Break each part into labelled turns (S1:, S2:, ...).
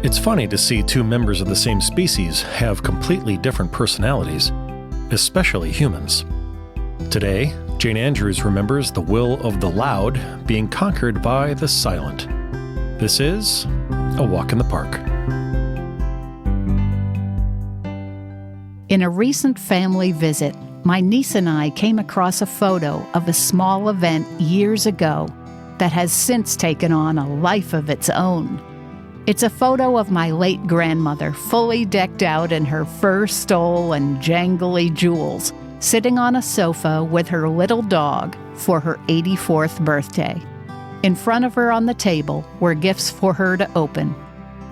S1: It's funny to see two members of the same species have completely different personalities, especially humans. Today, Jane Andrews remembers the will of the loud being conquered by the silent. This is A Walk in the Park.
S2: In a recent family visit, my niece and I came across a photo of a small event years ago that has since taken on a life of its own. It's a photo of my late grandmother, fully decked out in her fur stole and jangly jewels, sitting on a sofa with her little dog for her 84th birthday. In front of her on the table were gifts for her to open.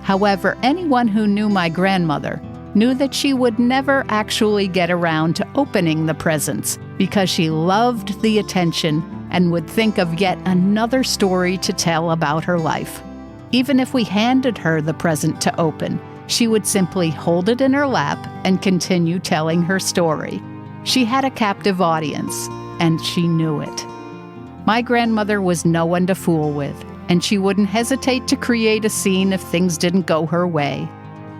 S2: However, anyone who knew my grandmother knew that she would never actually get around to opening the presents because she loved the attention and would think of yet another story to tell about her life. Even if we handed her the present to open, she would simply hold it in her lap and continue telling her story. She had a captive audience, and she knew it. My grandmother was no one to fool with, and she wouldn't hesitate to create a scene if things didn't go her way.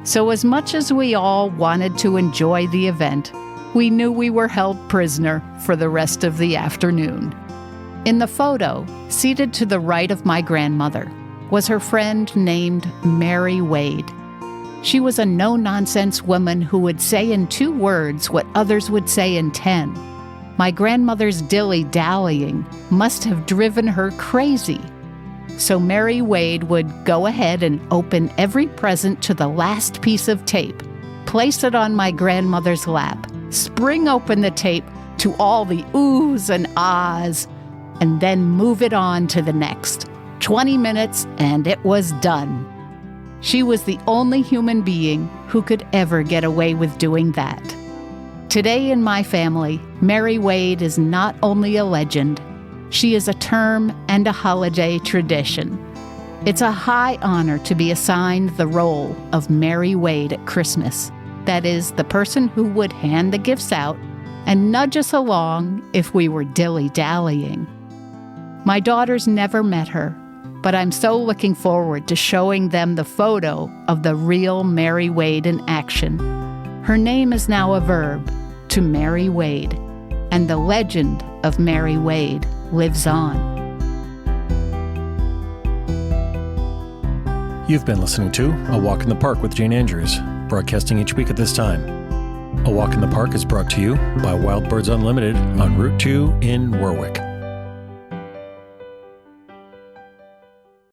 S2: So as much as we all wanted to enjoy the event, we knew we were held prisoner for the rest of the afternoon. In the photo, seated to the right of my grandmother, was her friend named Mary Wade. She was a no-nonsense woman who would say in 2 words what others would say in 10. My grandmother's dilly-dallying must have driven her crazy. So Mary Wade would go ahead and open every present to the last piece of tape, place it on my grandmother's lap, spring open the tape to all the oohs and ahs, and then move it on to the next. 20 minutes and it was done. She was the only human being who could ever get away with doing that. Today in my family, Mary Wade is not only a legend, she is a term and a holiday tradition. It's a high honor to be assigned the role of Mary Wade at Christmas. That is, the person who would hand the gifts out and nudge us along if we were dilly-dallying. My daughters never met her, but I'm so looking forward to showing them the photo of the real Mary Wade in action. Her name is now a verb, to Mary Wade, and the legend of Mary Wade lives on.
S1: You've been listening to A Walk in the Park with Jane Andrews, broadcasting each week at this time. A Walk in the Park is brought to you by Wild Birds Unlimited on Route 2 in Warwick.